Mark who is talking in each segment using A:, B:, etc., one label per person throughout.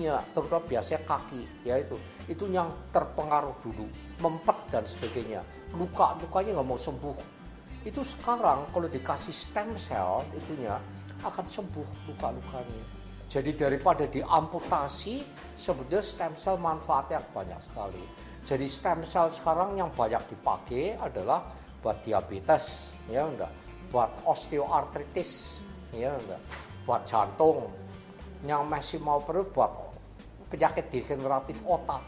A: Ya, terutama biasanya kaki, ya itu yang terpengaruh dulu, mempet dan sebagainya. Lukanya nggak mau sembuh. Itu sekarang kalau dikasih stem cell itunya akan sembuh luka-lukanya. Jadi daripada diamputasi, sebetulnya stem cell manfaatnya banyak sekali. Jadi stem cell sekarang yang banyak dipakai adalah buat diabetes, ya enggak, buat osteoartritis, ya enggak, buat jantung, yang masih mau perlu buat penyakit degeneratif otak,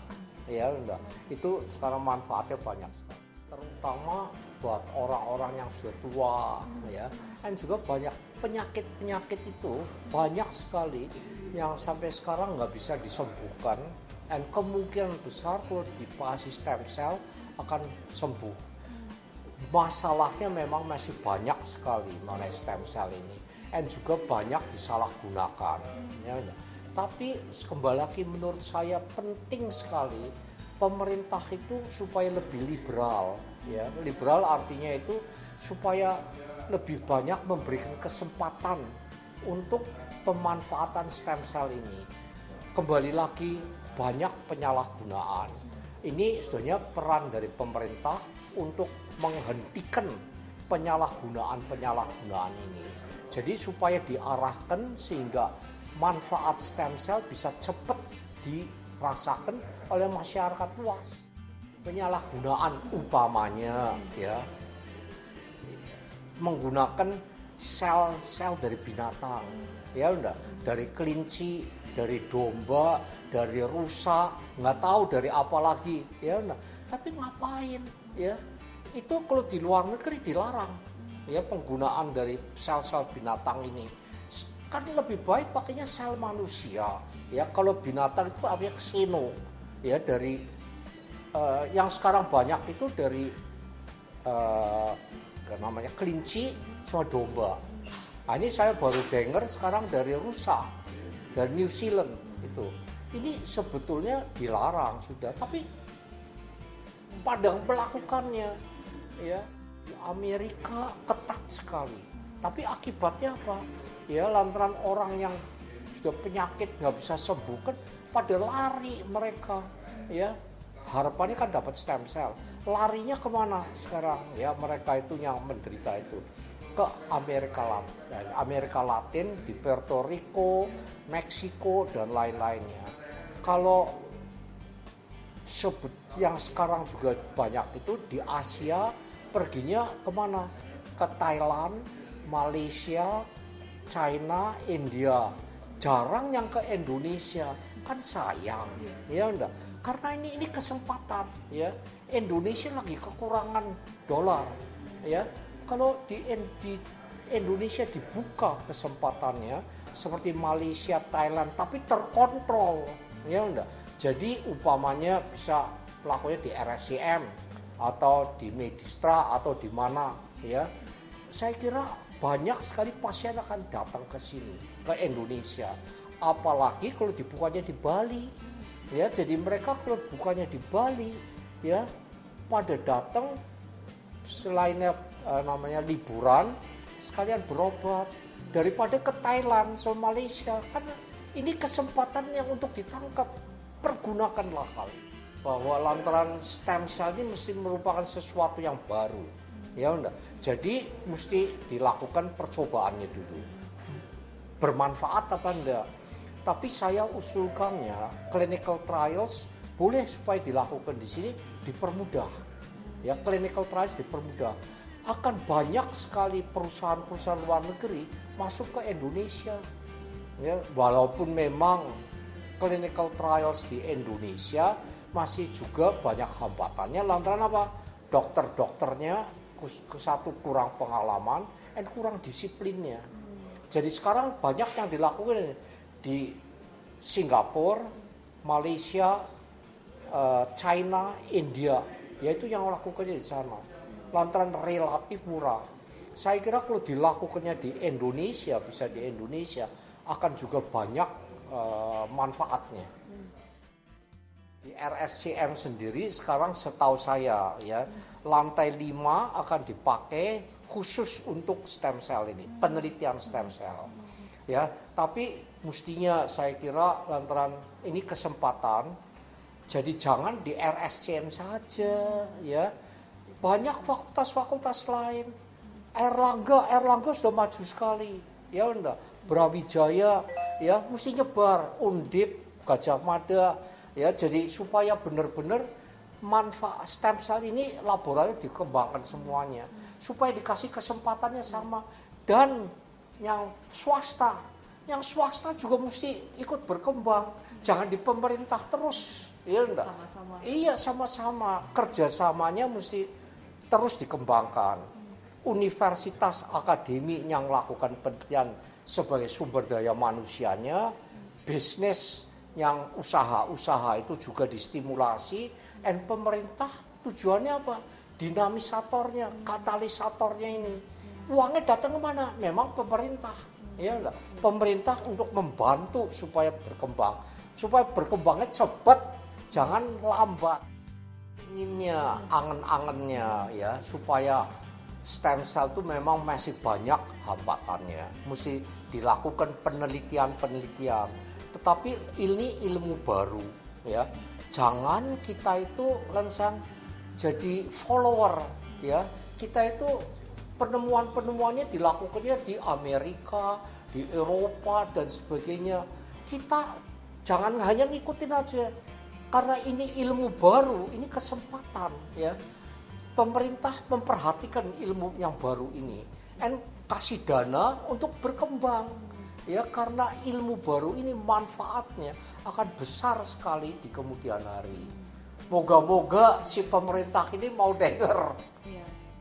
A: ya enggak, itu sekarang manfaatnya banyak sekali, terutama buat orang-orang yang sudah tua, ya, dan juga banyak penyakit itu banyak sekali yang sampai sekarang nggak bisa disembuhkan, dan kemungkinan besar kalau dikasih stem cell akan sembuh. Masalahnya memang masih banyak sekali mengenai stem cell ini, dan juga banyak disalahgunakan, ya. Tapi kembali lagi menurut saya penting sekali pemerintah itu supaya lebih liberal, ya. Liberal artinya itu supaya lebih banyak memberikan kesempatan untuk pemanfaatan stem cell ini. Kembali lagi banyak penyalahgunaan. Ini sebenarnya peran dari pemerintah untuk menghentikan penyalahgunaan ini. Jadi supaya diarahkan sehingga manfaat stem cell bisa cepat dirasakan oleh masyarakat luas. Penyalahgunaan umpamanya, ya, menggunakan sel-sel dari binatang, ya enggak, dari kelinci, dari domba, dari rusa, nggak tahu dari apa lagi, ya enggak. Tapi ngapain, ya? Itu kalau di luar negeri dilarang, ya, penggunaan dari sel-sel binatang ini. Kan lebih baik pakainya sel manusia, ya. Kalau binatang itu artinya kseno, ya, dari yang sekarang banyak itu dari namanya kelinci sama domba. Nah, ini saya baru dengar sekarang dari rusa, dari New Zealand itu. Ini sebetulnya dilarang sudah, tapi pada melakukannya, ya. Di Amerika ketat sekali. Tapi akibatnya apa? Ya, lantaran orang yang sudah penyakit nggak bisa sembuh kan pada lari mereka, ya. Harapannya kan dapat stem cell. Larinya kemana sekarang? Ya, mereka itu yang menderita itu ke Amerika Latin, di Puerto Rico, Meksiko, dan lain-lainnya. Kalau yang sekarang juga banyak itu di Asia, perginya kemana? Ke Thailand, Malaysia, China, India. Jarang yang ke Indonesia, kan sayang, ya enggak? Karena ini kesempatan, ya. Indonesia lagi kekurangan dolar, ya. Kalau di Indonesia dibuka kesempatannya seperti Malaysia, Thailand, tapi terkontrol, ya enggak. Jadi umpamanya bisa pelakunya di RSCM atau di Medistra atau di mana, ya. Saya kira banyak sekali pasien akan datang ke sini, ke Indonesia. Apalagi kalau dibukanya di Bali, ya. Jadi mereka kalau bukanya di Bali, ya, pada datang selainnya namanya liburan, sekalian berobat daripada ke Thailand sama Malaysia. Karena ini kesempatan yang untuk ditangkap, pergunakanlah hal ini. Bahwa lantaran stem cell ini mesti merupakan sesuatu yang baru, ya enggak. Jadi mesti dilakukan percobaannya dulu, bermanfaat apa enggak. Tapi saya usulkannya clinical trials boleh supaya dilakukan di sini, dipermudah, ya. Clinical trials dipermudah, akan banyak sekali perusahaan-perusahaan luar negeri masuk ke Indonesia, ya. Walaupun memang clinical trials di Indonesia masih juga banyak hambatannya, lantaran apa? Dokter-dokternya satu kurang pengalaman dan kurang disiplinnya. Jadi sekarang banyak yang dilakukan di Singapura, Malaysia, China, India, yaitu yang lakukannya di sana. Lantaran relatif murah. Saya kira kalau dilakukannya di Indonesia, bisa di Indonesia, akan juga banyak manfaatnya. Di RSCM sendiri sekarang setahu saya, ya, lantai 5 akan dipakai khusus untuk stem cell ini, penelitian stem cell, ya. Tapi Mestinya saya kira lantaran ini kesempatan, jadi jangan di RSCM saja ya. Banyak fakultas-fakultas lain. Erlangga sudah maju sekali. Ya enggak, Brawijaya ya mesti nyebar, Undip, Gajah Mada ya, jadi supaya benar-benar manfaat stem cell ini laboratorium dikembangkan semuanya, supaya dikasih kesempatannya sama. Dan yang swasta juga mesti ikut berkembang, jangan di pemerintah terus, ya enggak?
B: Sama-sama.
A: Iya, sama-sama, kerjasamanya mesti terus dikembangkan. Universitas akademi yang melakukan penelitian sebagai sumber daya manusianya, bisnis yang usaha-usaha itu juga distimulasi, dan pemerintah tujuannya apa? Dinamisatornya, katalisatornya ini. Uangnya datang kemana? Memang pemerintah, ya enggak? Pemerintah untuk membantu supaya berkembangnya cepat, jangan lambat. Inginnya, angen-angennya ya, supaya stem cell itu memang masih banyak hambatannya. Mesti dilakukan penelitian. Tetapi ini ilmu baru ya. Jangan kita itu lensan jadi follower ya. Kita itu penemuan-penemuannya dilakukannya di Amerika, di Eropa dan sebagainya. Kita jangan hanya ngikutin aja. Karena ini ilmu baru, ini kesempatan ya. Pemerintah memperhatikan ilmu yang baru ini dan kasih dana untuk berkembang ya, karena ilmu baru ini manfaatnya akan besar sekali di kemudian hari. Moga-moga si pemerintah ini mau denger